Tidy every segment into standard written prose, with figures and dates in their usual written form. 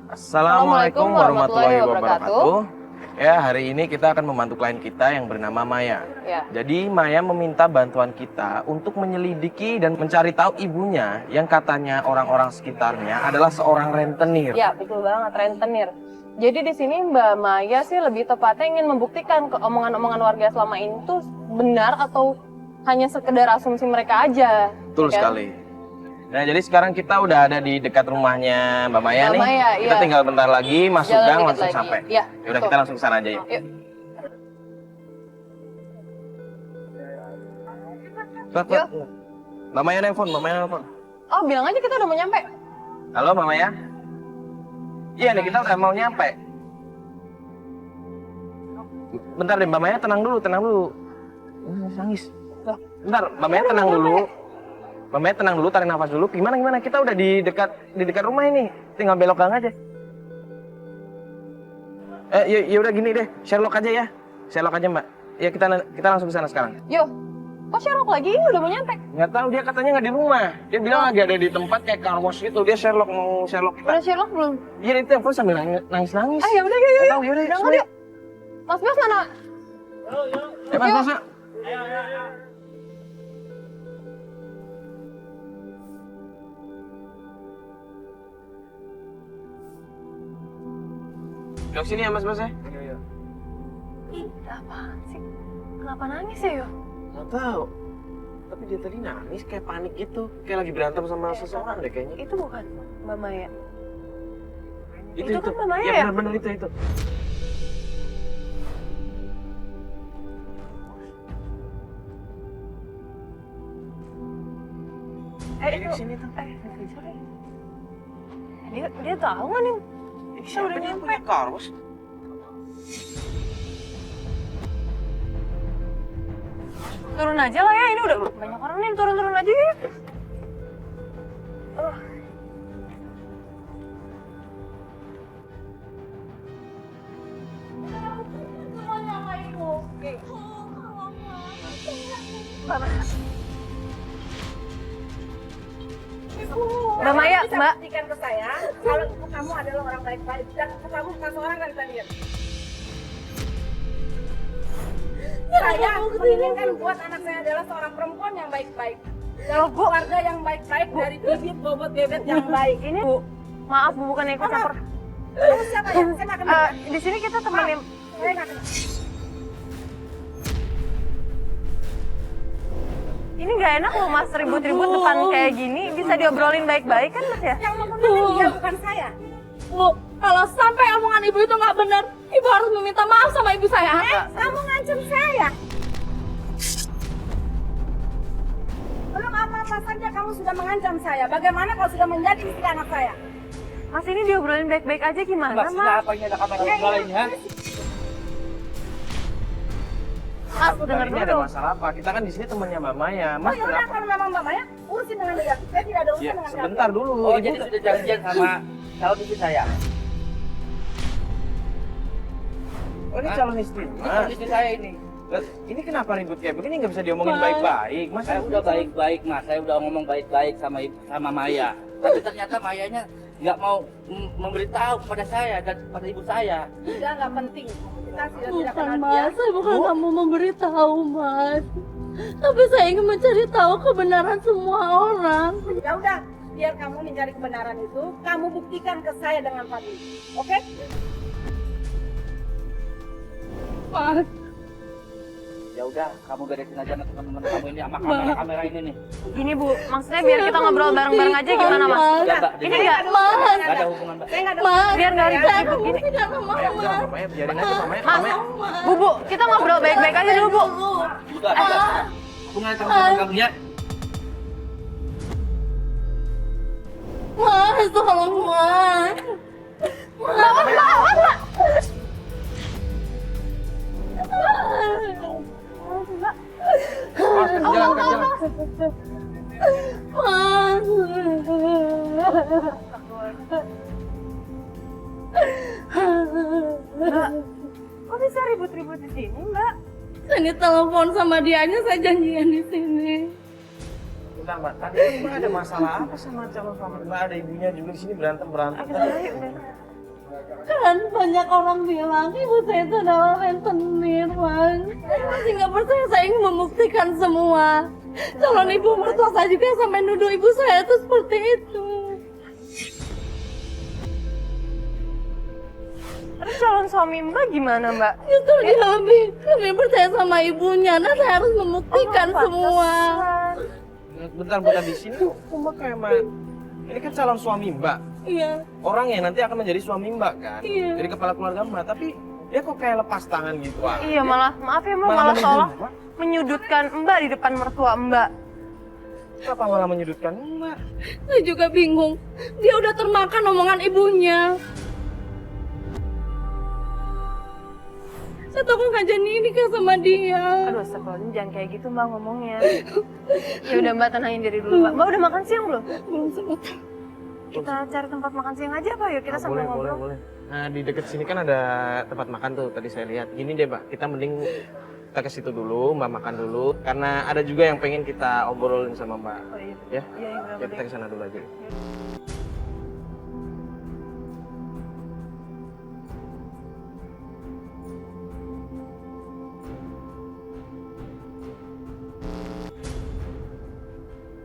Assalamualaikum warahmatullahi wabarakatuh. Ya, hari ini kita akan membantu klien kita yang bernama Maya. Ya. Jadi Maya meminta bantuan kita untuk menyelidiki dan mencari tahu ibunya yang katanya orang-orang sekitarnya adalah seorang rentenir. Ya, betul banget, rentenir. Jadi di sini Mbak Maya sih lebih tepatnya ingin membuktikan omongan-omongan warga selama ini tuh benar atau hanya sekedar asumsi mereka aja. Betul kan? sekali. Nah, jadi sekarang kita udah ada di dekat rumahnya Mbak Maya nih. Maya, kita iya. tinggal bentar lagi masuk Jalan gang dikit langsung lagi. sampai. Iya, Yaudah betul. kita langsung ke sana aja yuk. Yuk. Cepat. Mbak Maya nelfon, Mbak Maya nelfon. Oh, bilang aja kita udah mau nyampe. Halo Mbak Maya? Iya nih, kita udah mau nyampe. Bentar deh, Mbak Maya tenang dulu, tenang dulu. Nangis. Bentar, Mbak Maya tenang dulu. Mbak Maya tenang dulu, tarik nafas dulu. Gimana? Kita udah di dekat rumah ini. Tinggal belok gang aja. Ya udah gini deh, Sherlock aja ya. Sherlock aja Mbak. Ya kita langsung ke sana sekarang. Yuk. Kok Sherlock lagi? Ini udah mau nyampe. Nggak tahu, dia katanya nggak di rumah. Dia bilang lagi ada di tempat kayak car wash gitu. Dia Sherlock, mau Sherlock kita. Udah Sherlock belum? Iya, dia telepon sambil nangis-nangis. Ah, ya udah yuk. Tahu, yaudah. Berangkat yuk. Mas Bas mana? Mas. Duduk sini ya Mas ya. Iya. Ih, apaan sih? Kenapa nangis ya, Yo? Nggak tahu. Tapi dia tadi nangis kayak panik gitu. Kayak lagi berantem sama seseorang deh kayaknya. Itu bukan Mbak Maya. Itu kan Mbak Maya ya? ya? Bener-bener itu. Itu. Sini tuh. Dia tahu nggak nih? Kita udah nyampe. Punya car wash. Turun aja lah ya, ini udah banyak orang nih, turun aja ya. Mbak Maya, Mbak. Buktikan ke saya kalau ibu kamu adalah orang baik-baik dan ibu kamu bukan seorang rentenir. Saya menginginkan buat anak saya adalah seorang perempuan yang baik-baik. Dan keluarga yang baik-baik dari bibit bobot bebet yang baik. Ini Bu, maaf Bu, bukan ikut campur. Kamu siapa ya? Saya nggak kenal. Di sini kita temenin. Saya nggak kenal. Ini nggak enak loh Mas ribut-ribut depan kayak gini. Bisa diobrolin baik-baik kan Mas ya? Yang membunuhnya dia bukan saya. Bu, kalau sampai omongan ibu itu nggak benar, ibu harus meminta maaf sama ibu saya. Kamu ngancam saya. Belum apa-apa saja kamu sudah mengancam saya. Bagaimana kalau sudah menjadi istri anak saya? Mas ini diobrolin baik-baik aja gimana Mas? Apa ini ada kamera segala ini ya? Mas, Aku denger ini ada dulu. masalah apa? Kita kan di sini temannya Mbak Maya. Oh Mas ya udah, kenapa? kalau memang Mbak Maya, urusin dengan dia. Saya tidak ada urusan Ya, dengan sebentar dulu. Oh, Ibu jadi sudah janjian sama calon istri saya. Oh, ini calon istri. Ini calon istri saya ini. Ini kenapa ribut kayak begini? Nggak bisa diomongin Mas. baik-baik. Mas, Saya udah baik-baik, Mas. Saya udah ngomong baik-baik sama Maya. Tapi ternyata Mayanya nggak mau memberitahu kepada saya dan kepada ibu saya. Sudah nggak penting. Kita sudah tidak Bukan kenal dia. Mas, saya bukan kamu memberitahu Mas. Tapi saya ingin mencari tahu kebenaran semua orang. Ya udah, biar kamu mencari kebenaran itu, kamu buktikan ke saya dengan Fadli. Oke? Mas, Ya udah, kamu beresin aja sama teman-teman kamu ini sama kamera ini nih. Gini Bu, maksudnya biar kita ngobrol bareng-bareng aja gimana Mas? Udah, Mbak. Ini nggak, Mas, Nggak ada hubungan, Mbak. Saya nggak ada Mas, biar nggak saya ribut-ribut gini. tidak mau Maya, udah Mas. Mbak Maya, biarin aja Mbak Maya. Mas, Mbak Maya. Bu, kita ngobrol baik-baik aja dulu Bu. Udah, ada. Hubungan sama kamu ya. Mas, tolong Mas. Mas, jalan. Mas. Kok bisa ribut-ribut di sini, Mbak? Saya telepon sama dianya, saya janjian di sini. Bentar Mbak, tadi kan Mbak ada masalah apa sama calon suami Mbak? Ada ibunya juga di sini berantem tadi. Kan banyak orang bilang ibu saya itu adalah rentenir, Mas. Saya masih nggak percaya, saya ingin membuktikan semua. Calon ibu mertua saya juga sampai nuduh ibu saya itu seperti itu. Terus calon suami Mbak gimana, Mbak? Justru dia lebih percaya sama ibunya. Nah, saya harus membuktikan semua. Bentar di sini kok Mbak kayak ini kan calon suami Mbak. Iya. Orang yang nanti akan menjadi suami Mbak kan. Iya. Jadi kepala keluarga Mbak, tapi dia kok kayak lepas tangan gitu ah. Iya, malah maaf ya Mbak, malah seolah menyudutkan Mbak di depan mertua Mbak. Kenapa malah menyudutkan Mbak? Saya juga bingung. Dia udah termakan omongan ibunya. Saya takut nggak jadi nikah sama dia. Aduh, astagfirullahaladzim, jangan kayak gitu Mbak ngomongnya. Ya udah Mbak, tenangin diri dulu Mbak. Mbak udah makan siang belum? Belum sempat. Kita cari tempat makan siang aja Pak, yuk kita sambil ngobrol. boleh. Nah, di dekat sini kan ada tempat makan tuh, tadi saya lihat. Gini deh, Mbak, kita mending kita ke situ dulu, Mbak makan dulu. Karena ada juga yang pengen kita obrolin sama Mbak. Oh iya. Ya? Iya, Ya, kita ke sana dulu aja.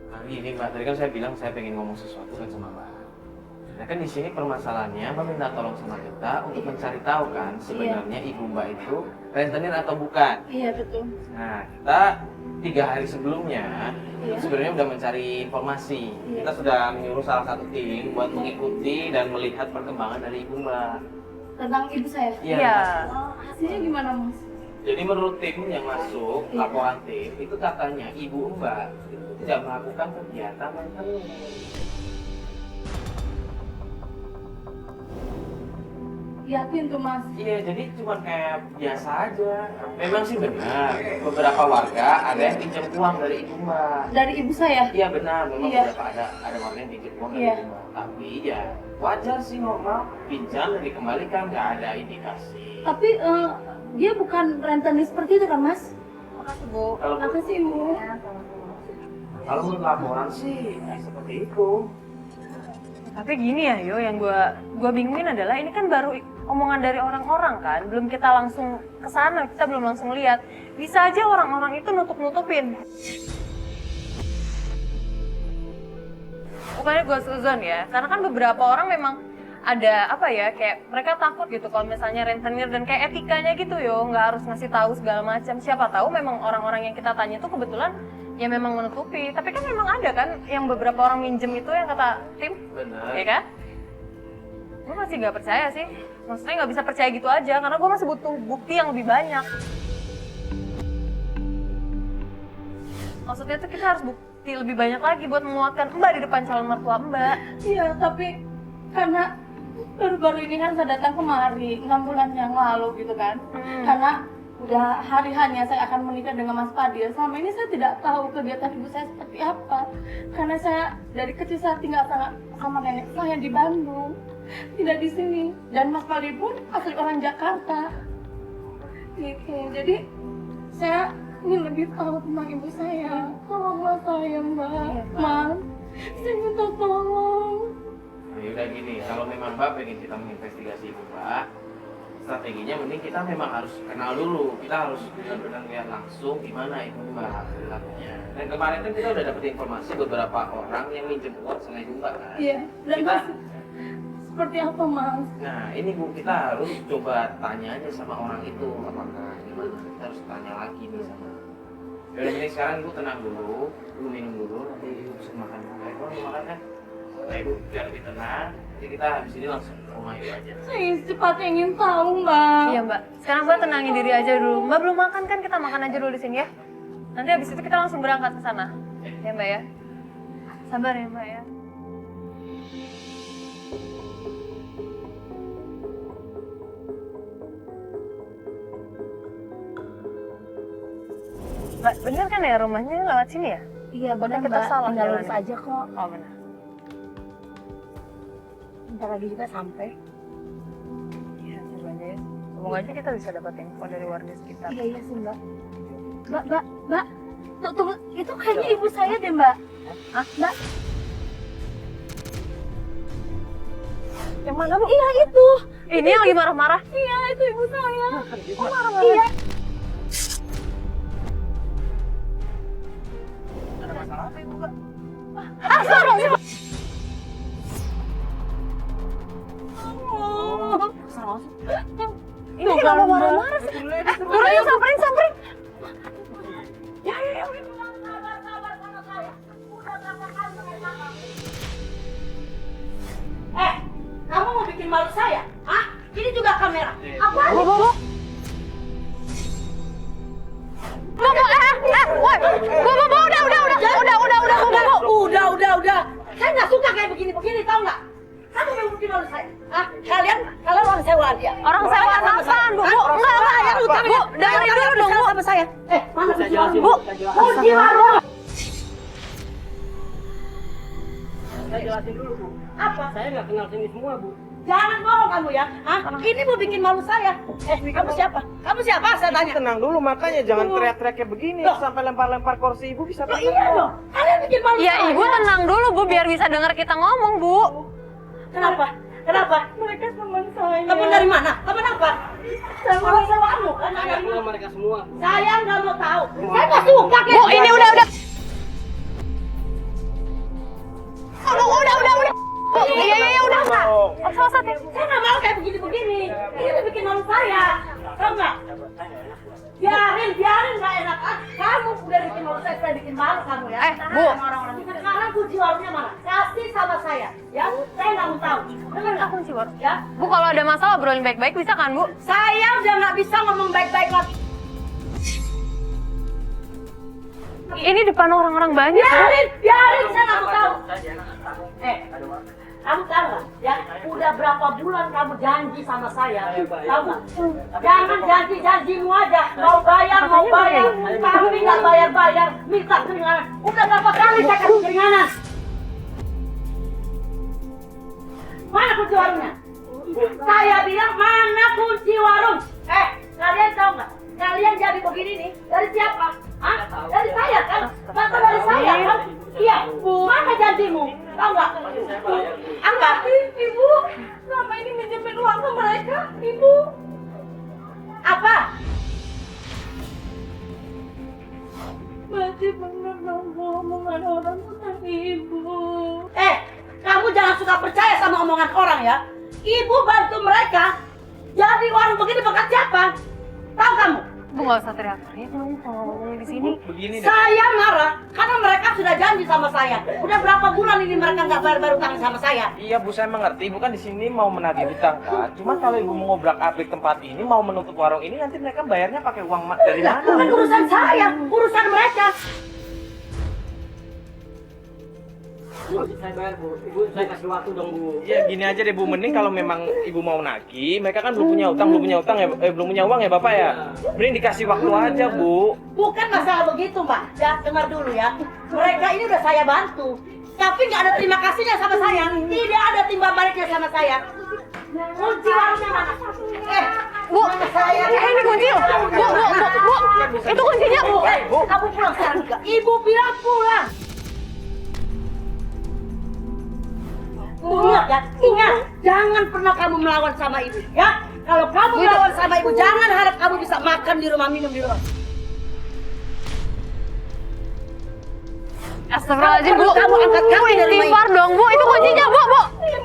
Nah, ini Mbak, tadi kan saya bilang saya pengen ngomong sesuatu kan sama Mbak. Nah kan di sini permasalahannya Mbak minta tolong sama kita untuk mencari tahu kan sebenarnya ibu Mbak itu rentenir atau bukan. Iya, betul. Nah kita 3 hari sebelumnya itu sebenarnya udah mencari informasi. Kita sudah menyuruh salah satu tim buat mengikuti dan melihat perkembangan dari ibu Mbak. Tentang ibu saya. Iya. Oh, hasilnya gimana, Mas? Jadi menurut tim yang masuk, laporan tim, itu katanya ibu Mbak itu tidak melakukan kegiatan rentenir. Yakin tuh, Mas? Iya, jadi cuma kayak biasa aja. Memang sih benar, beberapa warga ada yang pinjam uang dari ibu Mbak. Dari ibu saya? Iya benar, memang Iya. beberapa ada warga yang pinjam uang dari Iya. ibu Mbak. Tapi ya wajar sih, normal. Pinjam dan dikembalikan, nggak ada indikasi. Tapi dia bukan rentenir seperti itu kan, Mas? Makasih Bu. Kalau Makasih, Bu. kalau menurut laporan sih seperti itu. Tapi gini ya Yo, yang gua bingungin adalah ini kan baru omongan dari orang-orang kan, belum kita langsung ke sana, kita belum langsung lihat. Bisa aja orang-orang itu nutup-nutupin. Bukannya gua suzon ya, karena kan beberapa orang memang ada apa ya, kayak mereka takut gitu kalau misalnya rentenir dan kayak etikanya gitu Yo, nggak harus ngasih tahu segala macam. Siapa tahu memang orang-orang yang kita tanya itu kebetulan ya memang menutupi, tapi kan memang ada kan yang beberapa orang minjem itu yang kata tim, Benar. ya kan? Gue masih nggak percaya sih, maksudnya nggak bisa percaya gitu aja, karena gue masih butuh bukti yang lebih banyak. Maksudnya tuh kita harus bukti lebih banyak lagi buat menguatkan Mbak di depan calon mertua Mbak. Iya, tapi karena baru-baru ini kan saya datang kemari 6 bulan yang lalu gitu kan. Karena udah hari hanya saya akan menikah dengan Mas Fadil. Selama ini saya tidak tahu kegiatan ibu saya seperti apa. Karena saya dari kecil saya tinggal sama nenek saya di Bandung, tidak di sini. Dan Mas Fadil pun asli orang Jakarta. Gitu. Jadi saya ingin lebih tahu tentang ibu saya. Tolonglah saya, Mbak. Mas, saya minta tolong. Nah, yaudah gini, kalau memang Mbak pengen kita menginvestigasi ibu Mbak, strateginya mending kita memang harus kenal dulu. Kita harus benar-benar lihat langsung gimana ibu Mbak perilakunya. Dan kemarin kan kita udah dapet informasi beberapa orang yang minjem uang sama ibu Mbak kan. Iya, dan Kita, Mas, seperti apa, Mas? nah ini Bu, kita harus coba tanya aja sama orang itu apakah gimana. Kita harus tanya lagi nih sama. Yaudah ini sekarang Ibu tenang dulu, Ibu minum dulu, nanti Ibu bisa makan. Ibu mau makan kan? Nah Ibu biar lebih tenang, jadi kita habis ini langsung ke rumah Ibu aja. Saya secepatnya ingin tahu, Mbak. Iya Mbak, sekarang Mbak tenangin diri aja dulu. Mbak belum makan kan, kita makan aja dulu di sini ya. Nanti habis itu kita langsung berangkat ke sana. Ya Mbak ya. Sabar ya Mbak ya. Mbak, bener kan ya rumahnya lewat sini ya? Iya benar kita Mbak, salah tinggal lurus jalannya. aja kok. Oh benar. Bentar lagi juga sampai. Iya, coba aja ya. Semoga aja kita bisa dapat info dari warga sekitar. Iya iya sih Mbak. Mbak. Tunggu, itu kayaknya ibu saya deh Mbak. Hah? Mbak, Yang mana, Bu? iya itu. Ini yang lagi marah-marah. Iya itu ibu saya. Kok marah-marah? Iya. Ada masalah apa ibu, Kak? Ini kenapa marah-marah sih? Udah, yuk samperin. Ya. Kamu mau bikin malu saya? Hah? Ini juga kamera. Apa? Bu. Bu, Udah. Saya nggak suka kayak begini, tahu nggak? Kamu mau bikin malu saya? Hah? Kalian orang sewaan dia. Orang sewaan apaan, Bu? Bu, enggak. Bu, dengerin dulu dong, Bu. Sama saya. Mana Saya kunci jelasin, warung? saya jelasin. Kunci warung. Saya jelasin dulu, Bu. Apa? Saya nggak kenal sini semua, Bu. Jangan bohong kamu ya. Hah? Ini mau bikin malu saya. Kamu siapa? Kamu siapa? Saya tanya. Tenang dulu, makanya jangan teriak-teriak kayak begini. Sampai lempar-lempar kursi ibu bisa Iya dong. Kalian bikin malu Ya, saya. Ibu tenang dulu, Bu, biar bisa dengar kita ngomong, Bu. Kenapa? Mereka teman saya. Teman dari mana? Teman apa? Orang sewaanmu kan? Saya nggak kenal mereka semua. Saya nggak mau tahu. Saya nggak suka kayak Bu, ini udah. udah. Udah. Bu, iya, udah. Usah ya. Saya nggak mau kayak begini-begini. Ini tuh bikin malu saya. Tahu nggak? Biarin nggak enak. Kamu udah bikin malu saya bikin malu kamu ya. Bu. Sama orang-orang. Sekarang kunci warungnya mana? Kasih sama saya. Ya, saya nggak mau tahu. Dengar nggak? Kunci warung. Ya, Bu, kalau ada masalah obrolin baik-baik bisa kan, Bu? saya udah nggak bisa ngomong baik-baik lagi. Ini depan orang-orang banyak, Bu. Biarin, saya nggak mau tahu. Kamu tahu nggak? Ya, udah berapa bulan kamu janji sama saya? Tahu nggak? Jangan janjimu aja. Mau bayar, tapi nggak bayar, minta keringanan. Udah berapa kali saya kasih keringanan? Mana kunci warungnya? Saya bilang mana kunci warung? Kalian tahu nggak? Kalian jadi begini nih dari siapa? Hah? Dari saya kan? Bapak dari saya kan? Iya. Mana janjimu? Tahu nggak? Apa? Ibu, selama ini minjemin uang ke mereka, Ibu. Apa? Masih benar dong Bu, omongan orang tentang ibu. Kamu jangan suka percaya sama omongan orang ya. Ibu bantu mereka. Jadi warung begini bekas siapa? Tahu kamu? Bu, nggak usah teriak-teriak dong kalau ngomongin di sini. Begini deh. Saya marah karena mereka sudah janji sama saya. Udah berapa bulan ini mereka nggak bayar utang sama saya? Iya Bu, saya mengerti. Ibu kan di sini mau menagih hutang kan. Cuma kalau ibu mau ngobrak-abrik tempat ini, mau menutup warung ini, nanti mereka bayarnya pakai uang dari mana? Bukan urusan saya, urusan mereka. Bu, saya bayar, Bu. Ibu, saya kasih waktu dong, Bu. Ya gini aja deh Bu, mending kalau memang ibu mau nagih, mereka kan belum punya utang ya, belum punya uang ya Bapak ya. Mending dikasih waktu aja Bu. Bukan masalah begitu Mbak. Ya dengar dulu ya. Mereka ini udah saya bantu. Tapi nggak ada terima kasihnya sama saya. Tidak ada timbal baliknya sama saya. Kunci warungnya mana? Bu, ini kunci loh. Bu, itu kuncinya, Bu. Kamu pulang sekarang juga. Ibu bilang pulang. Ingat ya, ingat. Jangan pernah kamu melawan sama ibu, ya. Kalau kamu melawan sama ibu, jangan harap kamu bisa makan di rumah, minum di rumah. Astagfirullahaladzim, Bu. Kamu angkat kaki dari rumah Istighfar dong, Bu. Itu kuncinya, Bu.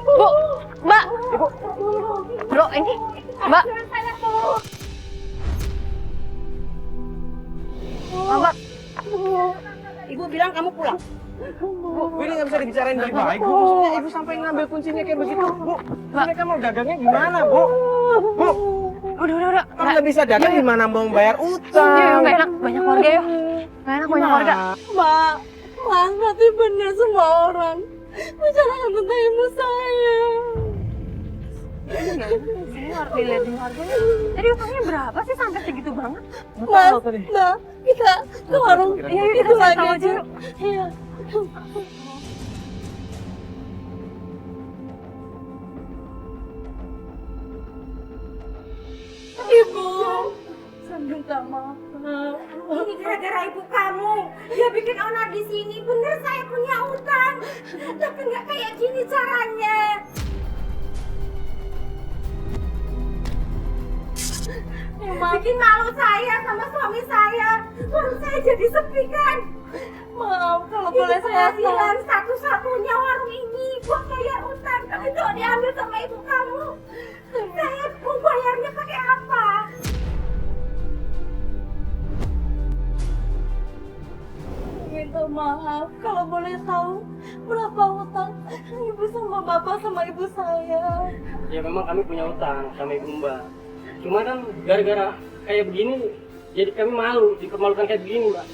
Bu, Mbak. Bro, ini. Mbak. Mbak. Ibu bilang kamu pulang. Bu, ini nggak bisa dibicarain baik-baik Bu. Maksudnya ibu sampai ngambil kuncinya kayak begitu Bu. Mereka mau dagangnya gimana Bu? Bu, Udah. kalau nggak bisa dagang gimana mau bayar utang? Yuk, nggak enak. Banyak warga, yuk. Nggak enak, banyak warga. Mbak, nanti benar semua orang bicarakan tentang ibu saya. ya? Sini harus dilihat di harganya. Jadi utangnya berapa sih sampai segitu banget? Mas, Mbak, kita ke warung Iya, yuk, itu kita lagi tahu aja. aja. Iya. Ibu, saya minta maaf. Ini gara-gara ibu kamu. Dia bikin onar di sini. Bener saya punya utang. Tapi nggak kayak gini caranya. Bikin malu saya sama suami saya. Warung saya jadi sepi kan. Maaf kalau Itu boleh saya penghasilan satu-satunya warung ini buat bayar utang. Tapi kalau diambil sama ibu kamu, saya mau bayarnya pakai apa? minta maaf. Kalau boleh tahu berapa utang ibu sama bapak sama ibu saya? Ya memang kami punya utang sama ibu Mbak. Cuma kan gara-gara kayak begini, jadi kami malu, dipermalukan kayak begini Mbak.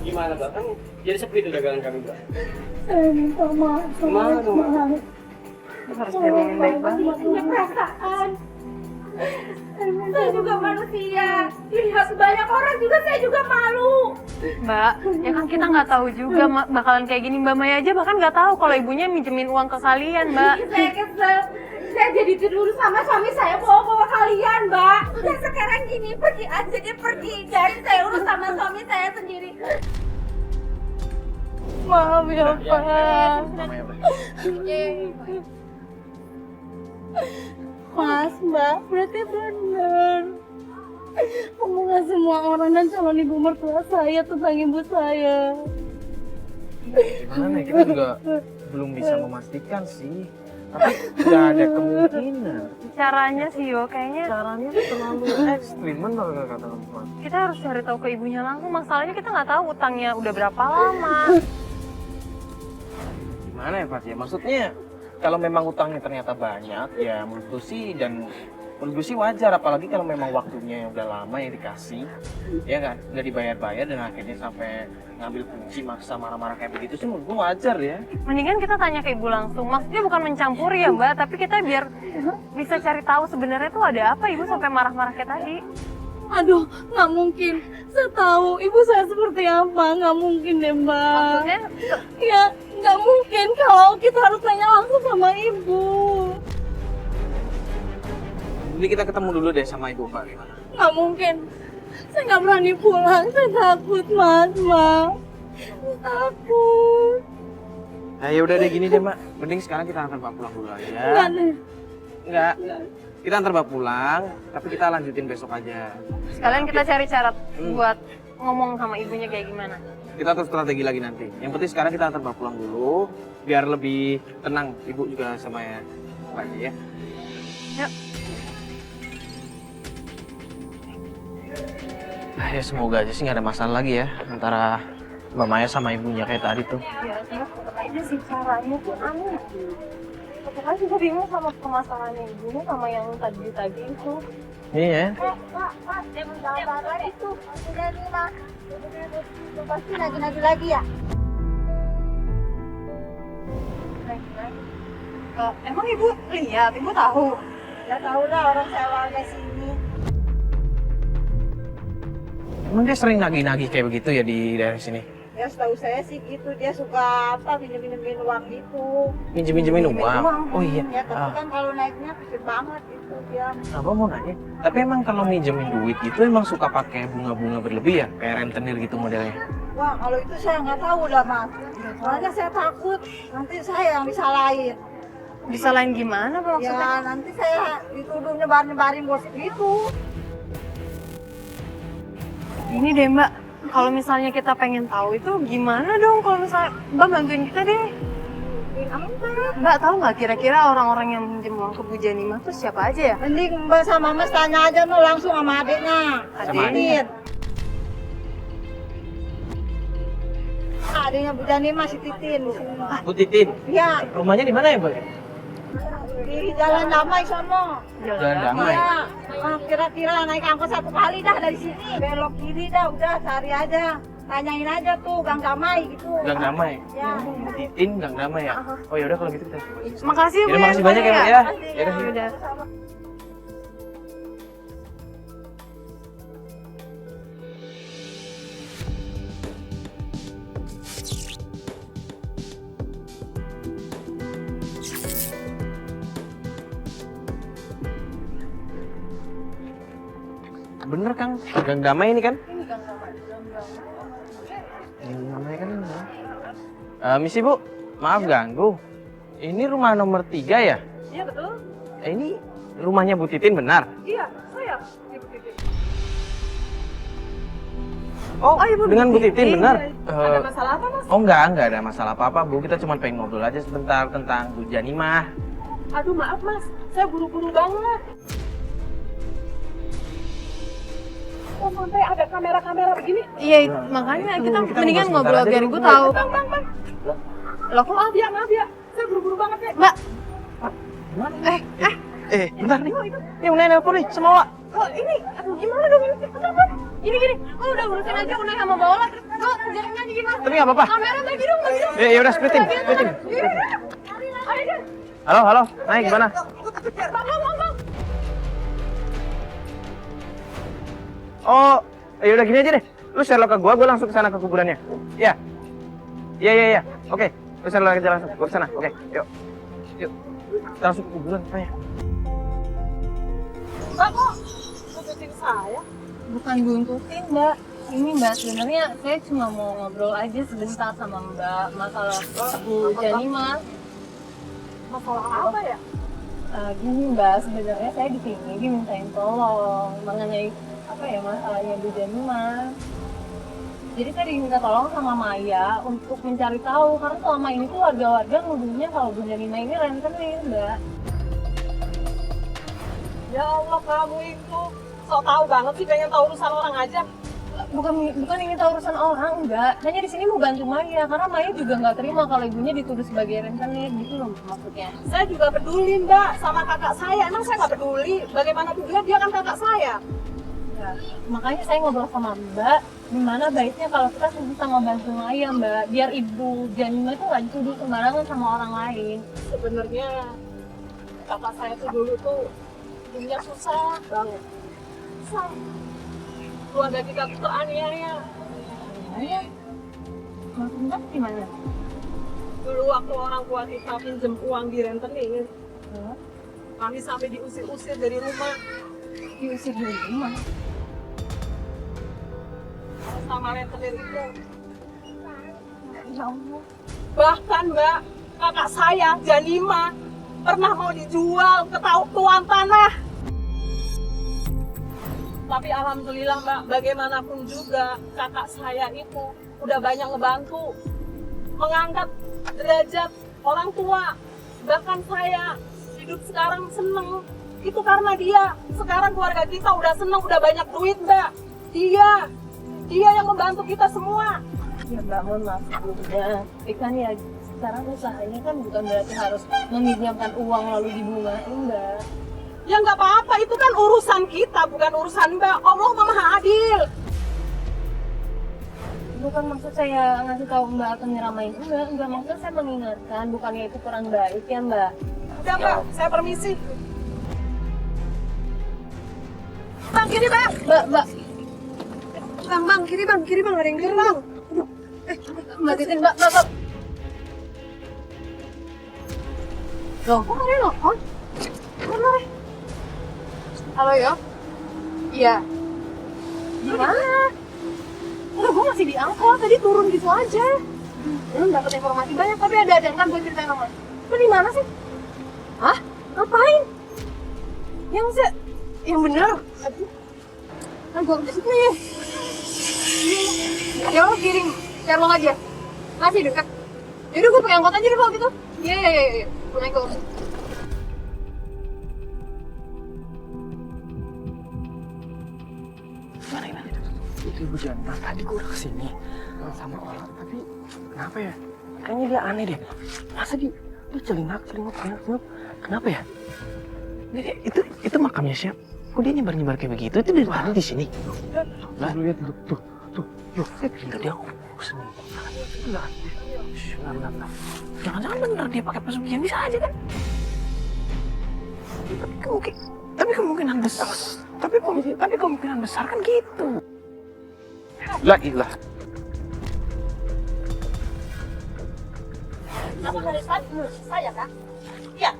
Gimana Mbak? Kan jadi sepi itu dagangan kami Mbak. Saya minta maaf sama Gimana ibu. Mbak? Harus jadi yang baik banget. Punya perasaan. Saya juga manusia. Dilihat banyak orang juga saya juga malu. Mbak, ya kan kita nggak tahu juga bakalan kayak gini. Mbak Maya aja bahkan nggak tahu kalau ibunya minjemin uang ke kalian, Mbak. Saya kesel. Saya jadi tidur sama suami saya bawa kalian, Mbak. Udah sekarang gini pergi aja dia pergi. Jadi saya urus sama suami saya sendiri. Maaf ya Pak. Mas, Mbak, berarti benar. Omongan semua orang dan calon ibu mertua saya tentang ibu saya. Gimana ya, kita juga belum bisa memastikan sih. Tapi nggak ada kemungkinan. Caranya sih yo, kayaknya Caranya tuh terlalu ekstrim, bener nggak kata kamu? kita harus cari tahu ke ibunya langsung. Masalahnya kita nggak tahu utangnya udah berapa lama. Gimana ya Pak ya? Maksudnya kalau memang utangnya ternyata banyak, ya menurut gue sih wajar, apalagi kalau memang waktunya yang udah lama yang dikasih, ya kan, nggak dibayar-bayar dan akhirnya sampai ngambil kunci maksa marah-marah kayak begitu sih menurut gue wajar ya. Mendingan kita tanya ke ibu langsung. Maksudnya bukan mencampuri ya Mbak, tapi kita biar bisa cari tahu sebenarnya tuh ada apa ibu sampai marah-marah kayak tadi. Aduh, nggak mungkin. Saya tahu ibu saya seperti apa. Nggak mungkin deh, Mbak. Maksudnya Ya, nggak mungkin kalau kita harus tanya langsung sama ibu. Jadi kita ketemu dulu deh sama ibu Pak, gimana? Nggak mungkin. Saya nggak berani pulang. Saya takut, Mas, Mbak. Saya takut. Nah ya udah deh gini deh Mak, mending sekarang kita antar Pak pulang dulu aja. Nggak deh. Enggak, kita antar Pak pulang, tapi kita lanjutin besok aja. sekalian kita cari cara buat ngomong sama ibunya kayak gimana. Kita atur strategi lagi nanti. Yang penting sekarang kita antar Pak pulang dulu, biar lebih tenang ibu juga sama ya lagi ya. Yuk. Ya semoga aja sih nggak ada masalah lagi ya antara Mbak Maya sama ibunya kayak tadi tuh. Ya, tetap aja sih caranya tuh aneh. Tetap aja juga bingung sama permasalahannya ibunya sama yang tadi itu. Iya. Pak, gambar itu sudah nih, Mas. Pasti nagi-nagi lagi ya? Emang ibu lihat, ibu tahu? Ya tahu lah orang saya warga sini. Emang dia sering nagih-nagih kayak begitu ya di daerah sini? Ya setahu saya sih gitu, dia suka apa pinjem-pinjemin uang gitu. Minjem-minjemin uang? Oh iya. Ya tapi kan kalau naiknya kecil banget itu dia. Apa mau nanya? Tapi emang kalau minjemin duit itu emang suka pakai bunga-bunga berlebih ya? Kayak rentenir gitu modelnya? Wah kalau itu saya nggak tahu lah Mas. Soalnya saya takut nanti saya yang disalahin. Disalahin gimana Pak maksudnya? Ya nanti saya dituduh nyebar-nyebarin gosip gitu. Ini deh Mbak, kalau misalnya kita pengen tahu itu gimana dong kalau misalnya Mbak bantuin kita deh. Mbak tahu nggak kira-kira orang-orang yang minjem uang ke Bu Janimah tuh siapa aja ya? Mending Mbak sama Mas tanya aja no langsung sama adiknya. Sama Titin. Adiknya Bu Janimah si Titin di sini. Bu Titin, Iya, rumahnya di mana ya Mbak? di Jalan Damai sono. Jalan Damai. Iya, kira-kira naik angkot 1 kali dah dari sini. Belok kiri dah, udah cari aja. Tanyain aja tuh Gang Damai gitu. Gang Damai. Ya. Bu Titin, Gang Damai ya. Oh ya udah kalau gitu kita. Makasih Bu. Ya, makasih banyak ya, Mbak ya. Ya udah. Udah. Bener Kang, Gang Damai ini kan? Gang Damai kan ini. Misi Bu, maaf ganggu. Ini rumah nomor 3 ya? Iya betul. Ini rumahnya Bu Titin benar? Iya, saya. Oh, Ibu dengan Bu Titin benar? Ada masalah apa, Mas? Oh enggak ada masalah apa-apa Bu. Kita cuma pengen ngobrol aja sebentar tentang Bu Janimah. Aduh, maaf, Mas. Saya buru-buru banget. Kok sampai ada kamera-kamera begini? Iya, makanya kita mendingan ngobrol ngobrol sebentar biar aja ibu dulu, Bu. tahu. Bang. Loh, kok Maaf ya. Saya buru-buru banget ya. Mbak, Bentar nih. Ini Unai nelpon nih, semua. oh ini, aduh gimana dong ini? Kenapa? Gini. Oh udah urusin aja Unai sama Baola. Terus jaringan aja gimana? Tapi nggak apa-apa. Kamera bagi dong. Ya udah splitin. Ayo, Halo, Nay gimana? Bang. Oh, ya udah gini aja deh. Lu share lo ke gua langsung ke sana ke kuburannya. Iya. Iya. Oke, lu share lo aja langsung. Gua ke sana. Oke, yuk. Kita langsung ke kuburan tanya. Mbak kok buntutin saya? Bukan buntutin Mbak. Ini Mbak, sebenarnya saya cuma mau ngobrol aja sebentar sama Mbak masalah Bu Janimah. Masalah apa ya? Gini Mbak, sebenarnya saya di sini dimintain tolong mengenai masalahnya Bu Janimah. Jadi saya diminta tolong sama Maya untuk mencari tahu karena selama ini tuh warga-warga nuduhnya kalau Bu Janimah ini rentenir Mbak. Ya Allah, kamu itu sok tahu banget sih, pengen tahu urusan orang aja. Bukan ingin tahu urusan orang enggak. Hanya di sini mau bantu Maya karena Maya juga nggak terima kalau ibunya dituduh sebagai rentenir gitu loh maksudnya. Saya juga peduli Mbak sama kakak saya. Emang saya nggak peduli? Bagaimana peduli, dia kan kakak saya. Ya, makanya saya ngobrol sama Mbak, gimana baiknya kalau kita sama bantu Maya Mbak, biar Ibu Janimah itu nggak dituduh sembarangan sama orang lain. Sebenarnya kakak saya tuh dulu tuh hidupnya susah banget. Susah. Keluarga kita tuh teraniaya. Iya. Maksudnya gimana? Dulu waktu orang tua kita pinjem uang di rentenir, kami sampai diusir-usir dari rumah Diusir dari rumah. sama rentenir itu. Ya Allah. Bahkan Mbak, kakak saya Janimah pernah mau dijual ke tuan tanah. Tapi alhamdulillah Mbak, bagaimanapun juga kakak saya itu udah banyak ngebantu mengangkat derajat orang tua. Bahkan saya hidup sekarang seneng itu karena dia. Sekarang keluarga kita udah seneng, udah banyak duit Mbak. Dia yang membantu kita semua. Ya Mbak, mohon maaf sebelumnya. Tapi kan ya sekarang usahanya kan bukan berarti harus meminjamkan uang lalu dibungain Mbak. Ya nggak apa-apa, itu kan urusan kita, bukan urusan Mbak. Allah Maha Adil. Bukan maksud saya ngasih tahu Mbak atau nyeramain enggak maksud saya mengingatkan, bukannya itu kurang baik ya Mbak. Udah Mbak, saya permisi. Bang, kiri Bang. Mbak, Bang, kiri Bang, ada yang kiri Bang. Mbak Titin, Mbak. Loh, kok kalian nelfon? Mana? Halo ya? Iya. Gimana? Udah, gue masih diangkut, tadi turun gitu aja. Belum dapat informasi banyak, tapi ada ntar gue ceritain sama. Lu di mana sih? Hah? Ngapain? Yang bener? Aduh. Kan gue kesini nih. Ya lo kirim Sherlock aja. Masih dekat. Yaudah gue pakai angkot aja deh kalau gitu. Iya. Gue naik ke urus. Gimana? Itu Ibu Janimah tadi gue udah kesini sama orang, tapi kenapa ya? Kayaknya dia aneh deh. Masa dia celingak. Kenapa ya? Itu makamnya siapa? Kok dia nyebar kayak begitu? Itu dari tadi di sini. Lah, lihat tuh. Loh, bener dia sendiri. Enggak. Jangan-jangan bener dia pakai pesugihan bisa aja kan? Tapi kemungkinan besar. Tapi kemungkinan besar kan gitu. La ilah. Kamu dari tadi menurut saya kan? Iya.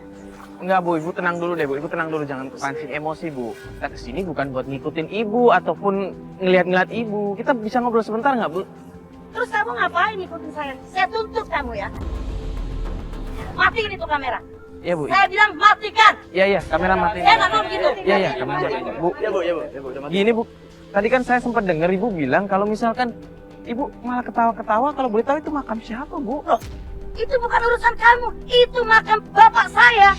Enggak Bu, Ibu tenang dulu deh Bu. Ibu tenang dulu, jangan pancing emosi Bu. Kita kesini bukan buat ngikutin Ibu ataupun ngeliat-ngeliat Ibu. Kita bisa ngobrol sebentar nggak Bu? Terus kamu ngapain ikutin saya? Saya tuntut kamu ya. Matiin itu kamera. Iya Bu. Saya bilang matikan. Iya, kamera mati. Saya nggak mau begitu. Iya, kamera mati. Bu. Iya Bu. Gini Bu, tadi kan saya sempat dengar Ibu bilang kalau misalkan Ibu malah ketawa-ketawa, kalau boleh tahu itu makam siapa Bu? Loh, itu bukan urusan kamu. Itu makam bapak saya.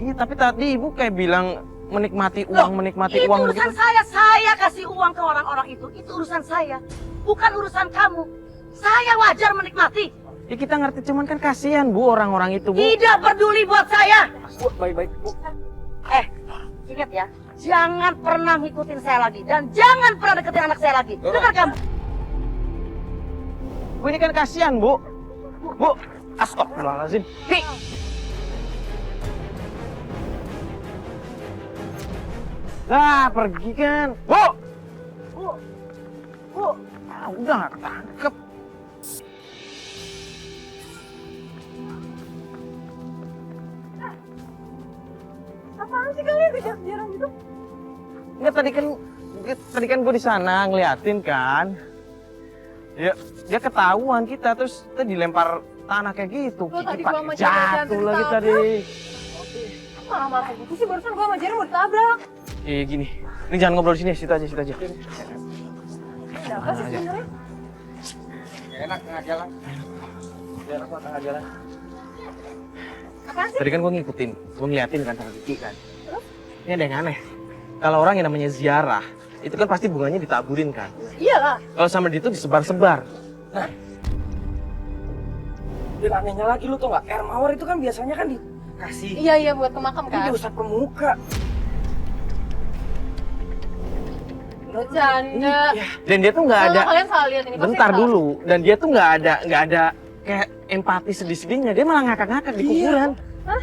Iya, tapi tadi Ibu kayak bilang menikmati Loh, uang, menikmati itu uang urusan begitu. saya kasih uang ke orang-orang itu. Itu urusan saya. Bukan urusan kamu. Saya wajar menikmati. Ya kita ngerti, cuman kan kasihan Bu orang-orang itu Bu. Tidak peduli buat saya. Baik-baik Bu. Ingat ya, jangan pernah ngikutin saya lagi. Dan jangan pernah deketin anak saya lagi. Dengar kamu? Bu ini kan kasihan Bu. Bu, astagfirullahaladzim. Lah, pergi kan. Bu! Bu! Ah, udah gak ketangkep. Apaan sih kalian kejar-kejaran gitu? Enggak, tadi kan gue di sana ngeliatin kan. Dia ketahuan kita, terus kita dilempar tanah kayak gitu. Loh, tadi Kita gua sama jatuh Jerry lagi ditabrak. tadi. Marah-marah gitu sih, barusan gue sama Jerry mau ditabrak. Gini. Ini jangan ngobrol di sini, situ aja. Ada apa sih sebenarnya? Enak tengah jalan. Biar aku tengah jalan. Apaan sih? Tadi kan gue ngikutin, gue ngeliatin kan sama Kiki kan. Ini ada yang aneh. Kalau orang yang namanya ziarah, itu kan pasti bunganya ditaburin kan. Iyalah. Kalau sama dia itu disebar-sebar. Dan anehnya lagi lu tau nggak, air mawar itu kan biasanya kan dikasih. Iya buat ke makam Ini kan. di Ustadz Pemuka. Bercanda. Dan dia tuh nggak ada. Kalian salah lihat ini. pasti Bentar salah. dulu. Dan dia tuh nggak ada kayak empati sedih-sedihnya. Dia malah ngakak-ngakak di kuburan. Hah?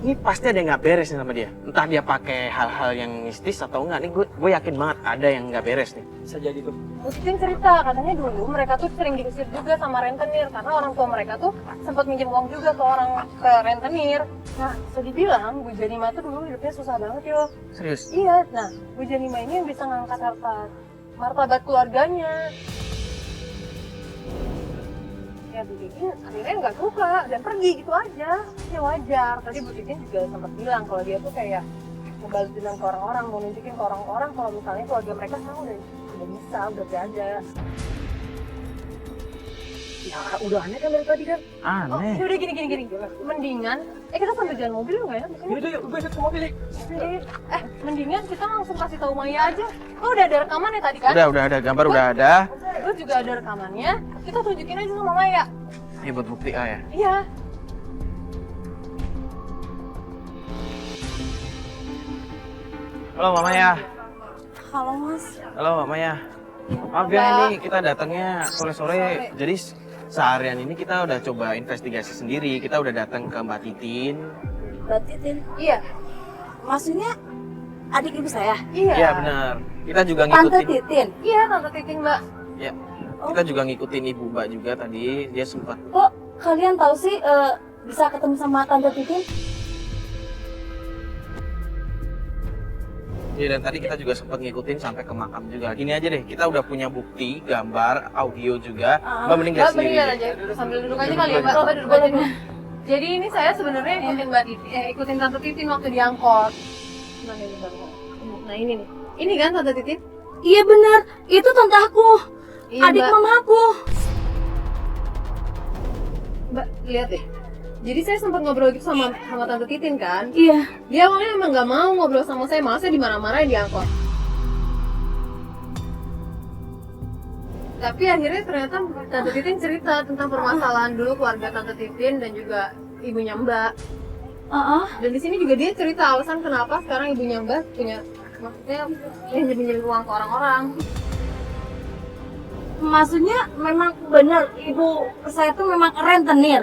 Ini pasti ada yang nggak beres nih sama dia. Entah dia pakai hal-hal yang mistis atau enggak. Nih gue yakin banget ada yang nggak beres nih. Bisa jadi tuh. Musikin cerita, katanya dulu mereka tuh sering diusir juga sama rentenir karena orang tua mereka tuh sempat minjem uang juga ke rentenir. Nah, bisa dibilang Bu Janima tuh dulu hidupnya susah banget yo. Serius? Iya, nah Bu Janima ini yang bisa ngangkat harta martabat keluarganya. Ya Bu Titin akhirnya nggak suka dan pergi gitu aja. Ya wajar. Tadi Bu Titin juga sempat bilang kalau dia tuh kayak membalas dendam ke orang-orang, mau nunjukin ke orang-orang kalau misalnya keluarga mereka sekarang udah bisa, udah berada. Ya udah aneh kan dari tadi kan. Oh, Aneh. yaudah gini. Mendingan, kita sambil jalan mobil nggak ya? Mungkin Yaudah yuk, gue ikut ke mobil deh. mendingan kita langsung kasih tahu Maya aja. Oh, udah ada rekamannya tadi kan? Udah ada gambar, udah ada. Gue juga ada rekamannya. Kita tunjukin aja sama Maya. Ini buat bukti ya. Iya. Halo Mama ya. Halo Mas. Halo Mama ya. Maaf ya ini kita datangnya sore-sore. Jadi seharian ini kita udah coba investigasi sendiri. Kita udah datang ke Mbak Titin. Mbak Titin. Iya. Maksudnya adik ibu saya? Iya. Iya benar. Kita juga Tante ngikutin. Titin. Iya, Tante Titin, Mbak. Ya. Kita juga ngikutin Ibu Mbak juga tadi. Dia sempat. Kok kalian tahu sih bisa ketemu sama Tante Titin? Ya dan tadi kita juga sempat ngikutin sampai ke makam juga. Gini aja deh, kita udah punya bukti, gambar, audio juga. Mbak mending lihat Mbak mending lihat sendiri. aja. Sambil duduk aja kali ya, Mbak. Mbak duduk aja nih. Jadi ini saya sebenarnya ikutin Mbak Titin, ikutin Tante Titin waktu diangkot. Nah ini Mbak. Nah ini nih. Ini kan Tante Titin? Iya benar, itu tante aku. Iya, Adik Mbak. mama aku. Mbak, lihat deh. Jadi saya sempat ngobrol gitu sama Tante Titin kan. Iya. Dia awalnya emang nggak mau ngobrol sama saya, malah saya dimarah-marahin di angkot. Tapi akhirnya ternyata Tante Titin cerita tentang permasalahan dulu keluarga Tante Titin dan juga ibunya Mbak. Dan di sini juga dia cerita alasan kenapa sekarang ibunya Mbak punya, maksudnya pinjam uang ke orang-orang. Maksudnya memang benar ibu saya tuh memang rentenir.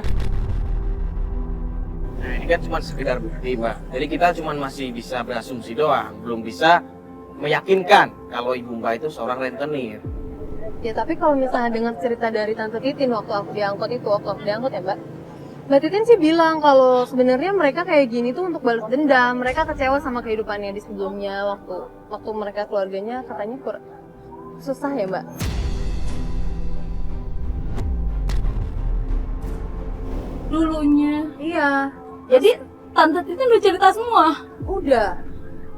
Nah, ini kan cuma sekedar bukti, Mbak. Jadi kita cuma masih bisa berasumsi doang, belum bisa meyakinkan kalau ibu Mbak itu seorang rentenir. Ya tapi kalau misalnya dengan cerita dari Tante Titin waktu aku diangkut ya Mbak. Mbak Titin sih bilang kalau sebenarnya mereka kayak gini tuh untuk balas dendam. Mereka kecewa sama kehidupannya di sebelumnya waktu mereka keluarganya katanya susah ya Mbak. Dulunya. Iya. Jadi Tante Titin udah cerita semua. Udah.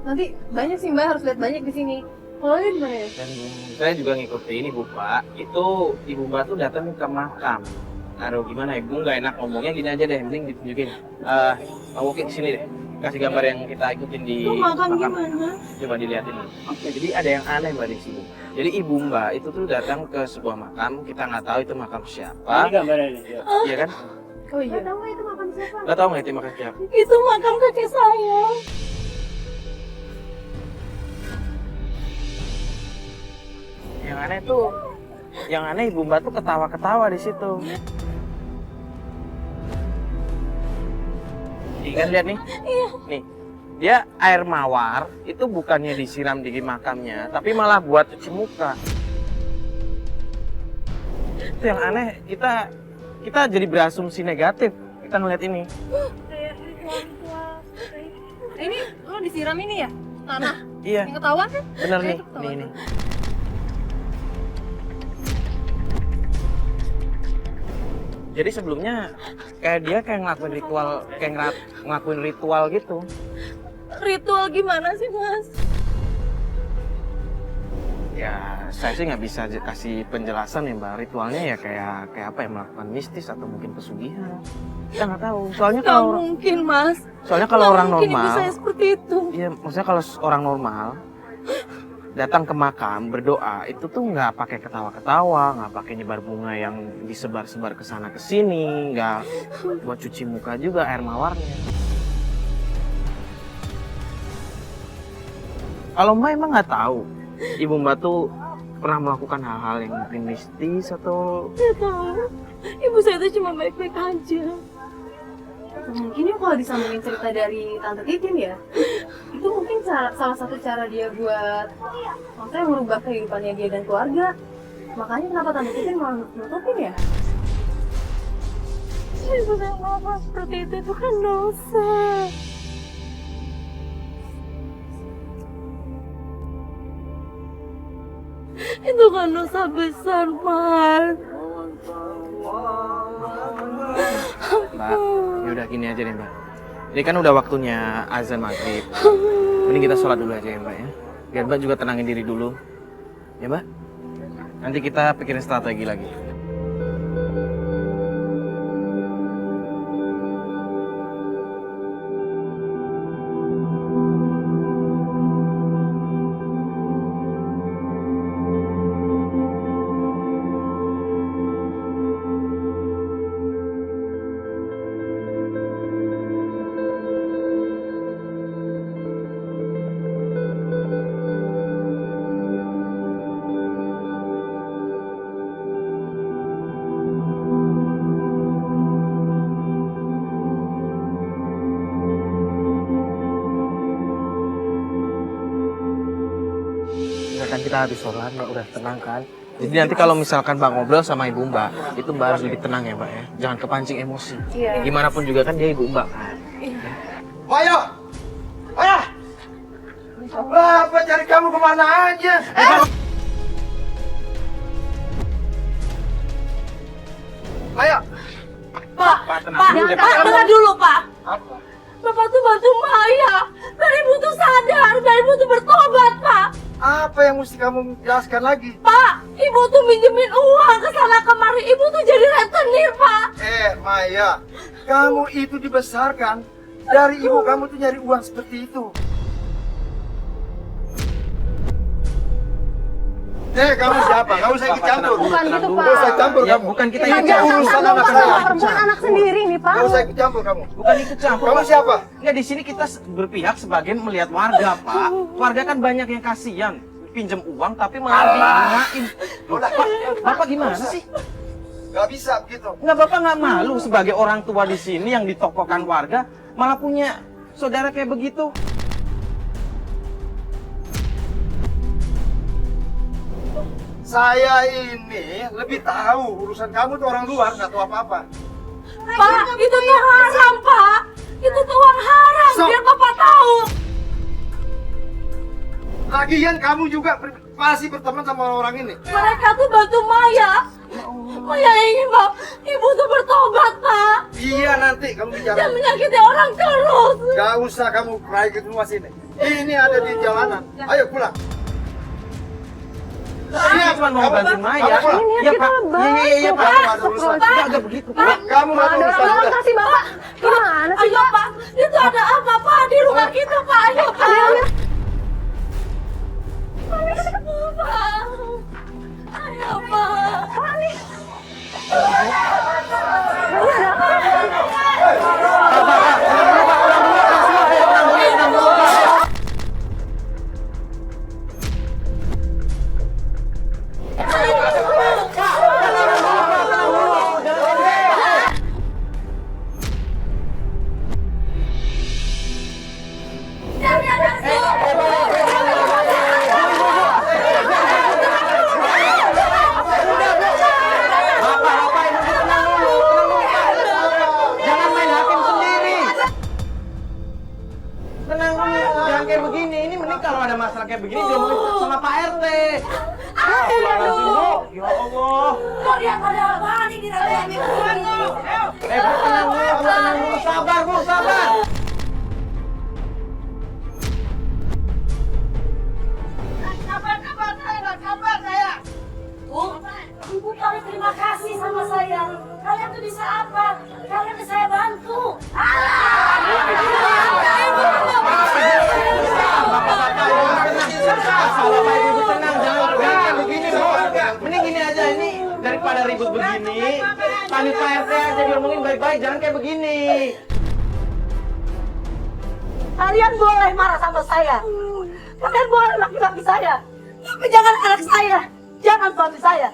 Nanti banyak sih Mbak, harus lihat banyak di sini. Kalau di mana ya? Dan saya juga ngikutin ibu Mbak, itu ibu Mbak tuh datang ke makam. Aduh gimana ibu nggak enak ngomongnya, gini aja deh, mending ditunjukin. Pak Woki sini deh, kasih gambar yang kita ikutin di Itu makam gimana? Coba dilihatin. Oke, jadi ada yang aneh Mbak di sini. Jadi ibu Mbak itu tuh datang ke sebuah makam, kita nggak tahu itu makam siapa. Ini gambarnya nih. Ya. Iya kan? Oh iya. Nggak tahu nggak itu makam siapa? Itu makam kakek saya. Yang aneh ibu Mbak tuh ketawa-ketawa di situ. Nih kan lihat nih? Iya. Nih, dia air mawar itu bukannya disiram di makamnya, tapi malah buat cuci muka. Itu yang aneh, kita jadi berasumsi negatif kita ngeliat ini. Ini lo disiram ini ya? Tanah? Iya, Yang ketahuan kan? bener nih. Itu ketahuan. Nih. Jadi sebelumnya kayak ngelakuin ritual gitu. Ritual gimana sih Mas? Ya, saya sih nggak bisa kasih penjelasan ya Mbak. Ritualnya ya kayak apa ya, melakukan mistis atau mungkin pesugihan. Kita nggak tahu. Soalnya Gak kalau mungkin Mas. orang mungkin normal, ibu saya seperti itu. iya maksudnya kalau orang normal datang ke makam berdoa itu tuh nggak pakai ketawa-ketawa, nggak pakai nyebar bunga yang disebar-sebar ke sana ke sini, nggak buat cuci muka juga air mawarnya. Kalau Mbak emang nggak tahu, ibu Mbak tuh pernah melakukan hal-hal yang mungkin mistis atau Saya tahu. Ibu saya itu cuma baik-baik aja. Mungkin ya kalau disambungin cerita dari Tante Titin ya, itu mungkin salah satu cara dia buat maksudnya merubah kehidupannya dia dan keluarga. Makanya kenapa Tante Titin malah nutupin ya? Ibu saya ngomong seperti itu kan dosa. Itu kan dosa besar, Mas. Mbak, ya udah gini aja deh Mbak. Ini kan udah waktunya azan maghrib. Mending kita sholat dulu aja ya Mbak ya. Biar Mbak juga tenangin diri dulu. Ya Mbak? Nanti kita pikirin strategi lagi. Kan kita habis sholat Mbak, udah tenang kan. Jadi nanti kalau misalkan Mbak ngobrol sama ibu Mbak, itu Mbak harus lebih tenang ya Mbak ya. Jangan kepancing emosi. Iya. Gimana pun juga kan dia ibu Mbak kan. Maya! Maya! Bapak cari kamu kemana aja? Maya! Pak, tenang dulu deh, Pak. Dengar dulu, Pak. Apa? Bapak tuh bantu Maya. Dan ibu tuh sadar, dan ibu tuh bertobat, Pak. Apa yang mesti kamu jelaskan lagi? Pak, ibu tuh minjemin uang ke sana kemari. Ibu tuh jadi rentenir, Pak. Maya, kamu itu dibesarkan dari ibu kamu tuh nyari uang seperti itu. Kamu siapa? Kamu saya ikut campur. Bukan gitu, Pak. Kamu saya campur Ya, kamu. bukan kita Pak, ikut jangan campur. urusan sampai anak bawa saya. perempuan anak sendiri nih, Pak. Kamu saya ikut campur kamu. Bukan ikut campur. Kamu Pak. siapa? Nggak, di sini kita berpihak sebagai melihat warga, Pak. Warga kan banyak yang kasihan, pinjam uang tapi malah digunain. Udah. Bapak gimana sih? Gak bisa begitu. Nggak, Bapak nggak malu sebagai orang tua di sini yang ditokohkan warga, malah punya saudara kayak begitu? Saya ini lebih tahu urusan kamu tuh orang luar, nggak tahu apa-apa. Pak, itu tuh haram, Pak. Itu tuh uang haram, So- biar Bapak tahu. Lagian kamu juga masih berteman sama orang ini. Mereka tuh bantu Maya. Maya ingin, Pak, ibu tuh bertobat, Pak. Iya, nanti kamu bicara. Jangan menyakiti orang terus. Gak usah kamu pergi ke rumah sini. Ini ada di jalanan. Ayo pulang. Saya cuma mau kamu- bantu kamu Maya. pulang. Iya, Pak. Iya, Pak. Kamu ada urusan. Tidak ada begitu, Pak. Kamu ada urusan. Tolong Udah. kasih Bapak. Gimana sih, Ayo, Pak. Itu ada apa, Pak, di rumah kita, Pak? Ayo, Pak. Pak. Ayo, Pak. Bapak, Ibu tenang dulu, Pak. Jangan main hakim sendiri. Tenang dulu, jangan kayak begini. Ini mending kalau ada masalah kayak begini diomongin sama Pak RT. Astagfirullahaladzim, Bu. Ya Allah. Kok dia pada apaan ini? Bu, tenang dulu, Bu, tenang dulu. Sabar, Bu, sabar. Bu, ibu kalian terima kasih sama saya. Kalian tuh bisa apa? Kalian bisa saya bantu. Kalau Pak Ibu tenang, jangan kayak begini, Bu. Mending gini aja, ini daripada ribut begini, panggil Pak RT aja diomongin baik-baik, jangan kayak begini. Kalian boleh marah sama saya. Kalian boleh laki-laki saya. Tapi jangan anak saya. Jangan suami saya.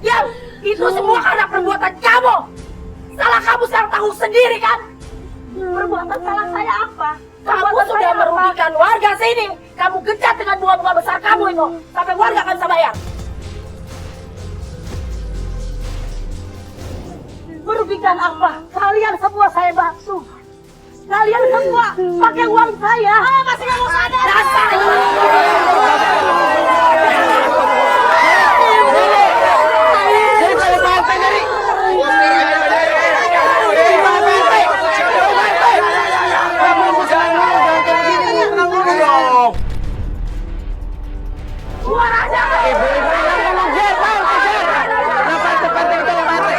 Diam! Itu semua karena perbuatan kamu. Salah kamu sekarang tanggung sendiri kan? Perbuatan salah saya apa? Kamu sudah merugikan warga sini. Kamu gencat dengan bunga-bunga besar kamu itu. Sampai warga akan bisa bayar. Merugikan apa? Kalian semua saya bantu. Kalian semua pakai uang saya. Masih kamu sadar? Dasar! Jadi kalau Pak RT dari jangan kayak begini, tenang dulu dong. Keluar aja! Ibu, tenang dulu, Jer, Jer. Kenapa cepat itu, Pak RT?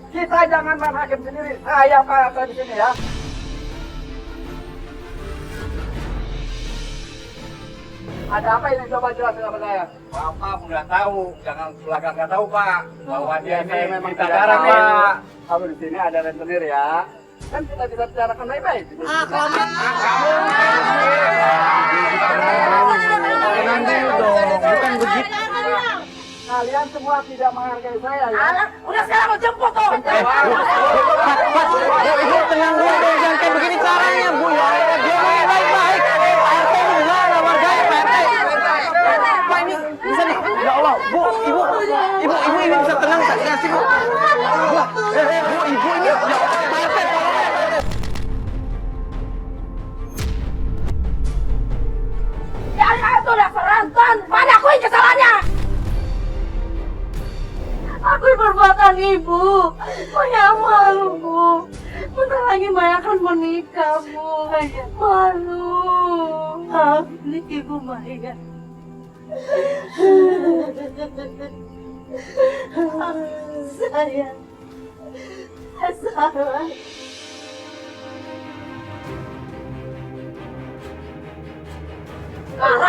Kita jangan main hakim sendiri. Saya Pak RT di sini ya. Ada apa ini, coba jelasin sama saya. Bapak nggak tahu, jangan belakang nggak tahu Pak, bahwa dia ini memang minta tidak darah tahu. Pak. Kamu di sini ada rentenir ya. Kan kita bisa bicarakan baik-baik. Tenang dulu dong, bukan begitu. Kalian semua tidak menghargai saya ya. Alah, udah sekarang mau jemput tuh. Ibu tenang dulu dong, jangan kayak begini caranya, Bu. Ya Allah, dia mau baik-baik. Pak RT ini gimana warganya, Pak RT? Pak ini bisa nih, ya Allah, Bu, Ibu ini bisa tenang nggak sih, Bu? Bu, Ibu ini, ya Pak RT, tolong ya, Pak RT. Jangan itu udah serantan. Mana akuin kesalahannya? Aku perbuatan ibu. Maya malu, Bu. Bentar lagi Maya akan menikah, Bu. Malu. Ini ibu Maya. Saya salah.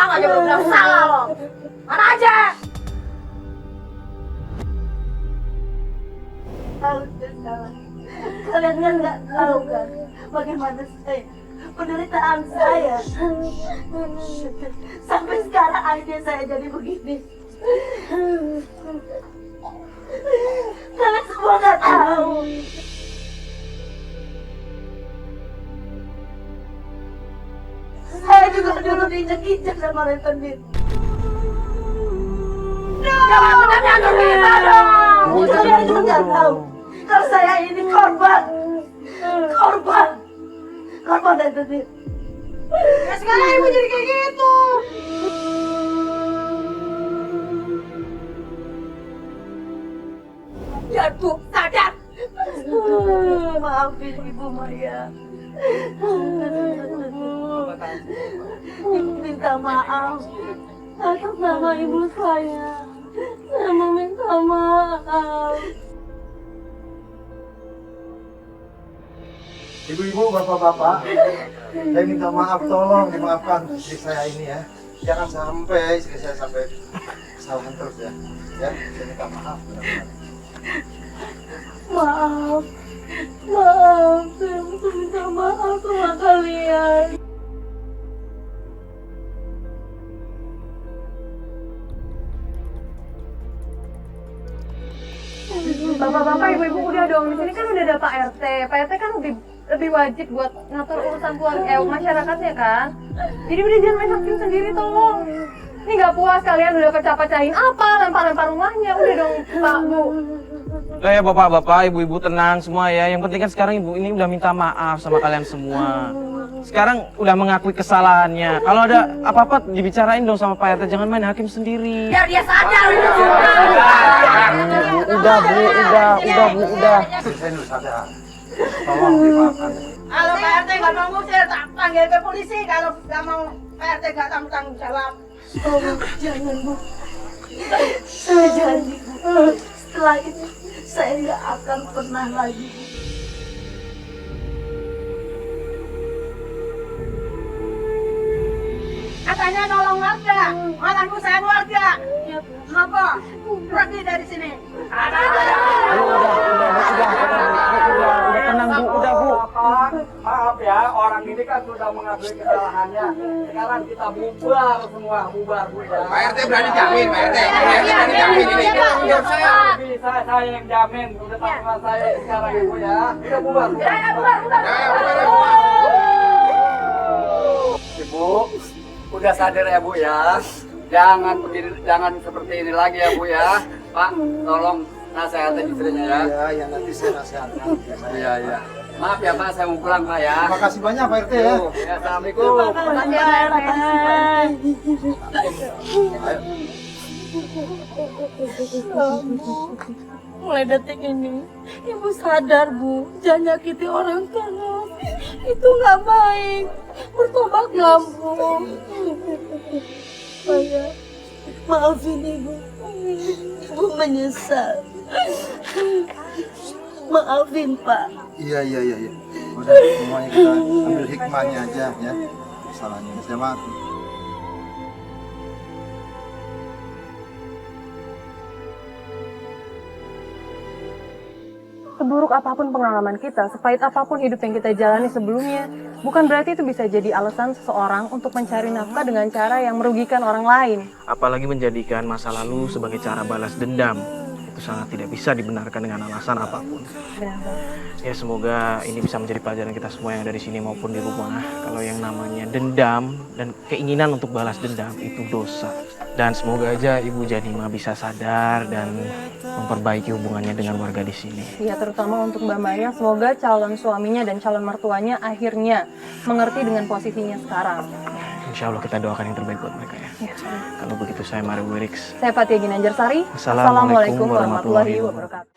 Bilang aja belum bilang salah lo. Mana aja? Tahu salah. Kalian kan nggak tahu kan bagaimana saya, penderitaan saya. Sampai sekarang akhirnya saya jadi begini. Kalian semua nggak tahu. Saya juga dulu diinjek-injek sama rentenir. Jangan menanyakan kita dong. Kalian juga nggak tahu kalau saya ini korban rentenir. Ya sekarang ibu jadi kayak gitu. Ya Bu, sadar. Maafin Ibu Maya. Ibu minta maaf atas nama ibu saya. Saya meminta maaf. Ibu-ibu, bapak-bapak, saya minta maaf, tolong dimaafkan istri saya ini ya. Jangan sampai istri saya sampai kesalahan terus ya. Ya, saya minta maaf benar-benar. Maaf, saya minta maaf sama kalian. Bapak-bapak, ibu-ibu udah dong. Di sini kan udah ada Pak RT. Pak RT kan lebih wajib buat ngatur urusan keluarga masyarakatnya kan. Jadi udah jangan main hakim sendiri tolong. Ini nggak puas kalian udah pecah-pecahin apa, lempar-lempar rumahnya. Udah dong Pak Bu. Udah ya bapak-bapak, ibu-ibu tenang semua ya. Yang penting kan sekarang ibu ini udah minta maaf sama kalian semua. Sekarang udah mengakui kesalahannya. Kalau ada apa-apa dibicarain dong sama Pak RT, jangan main hakim sendiri. Biar dia sadar. Udah Bu, udah. Istri saya dulu sadar. Tolong dimaafkan. Kalau Pak RT nggak mau ngusir, panggil ke polisi. Kalau nggak mau Pak RT nggak tanggung jawab. Oh, jangan Bu. Saya janji Bu. Setelah itu saya nggak akan pernah lagi. Katanya nolong warga, malah ngusahain warga. Kenapa? Pergi dari sini. Udah tenang Bu, udah Bu. Maaf ya, orang ini kan sudah mengakui kesalahannya. Sekarang kita bubar semua, bubar Bu ya. Pak RT berani jamin, Pak RT. Pak RT berani jamin ini. Bisa saya yang jamin, udah tanggungan saya sekarang ya Bu ya. Kita bubar. Ibu, udah sadar ya Bu ya. Jangan begini, jangan seperti ini lagi ya Bu ya. Pak, tolong nasihatin istrinya ya. Iya, ya nanti saya nasihatkan. Iya, iya. Maaf ya Pak, saya mau pulang Pak ya. Terima kasih banyak Pak RT ya. Ya, assalamualaikum. Mulai detik ini, Ibu sadar Bu, jangan nyakiti orang terus. Itu nggak baik. Bertobatlah Bu. Saya maafin Ibu. Ibu menyesal. Maafin Pak. Iya. Udah semuanya kita ambil hikmahnya aja ya. Kesalahannya saya maafin. Seburuk apapun pengalaman kita, sepahit apapun hidup yang kita jalani sebelumnya, bukan berarti itu bisa jadi alasan seseorang untuk mencari nafkah dengan cara yang merugikan orang lain. Apalagi menjadikan masa lalu sebagai cara balas dendam. Itu sangat tidak bisa dibenarkan dengan alasan apapun. Benar banget. Ya semoga ini bisa menjadi pelajaran kita semua yang ada di sini maupun di rumah. Kalau yang namanya dendam dan keinginan untuk balas dendam itu dosa. Dan semoga aja Ibu Janima bisa sadar dan memperbaiki hubungannya dengan warga di sini. Ya, terutama untuk Mbak Maya, semoga calon suaminya dan calon mertuanya akhirnya mengerti dengan posisinya sekarang. Insya Allah kita doakan yang terbaik buat mereka ya. Ya. Kalau begitu saya Mario Wiriks. Saya Fatia Ginanjar Sari. Assalamualaikum warahmatullahi wabarakatuh.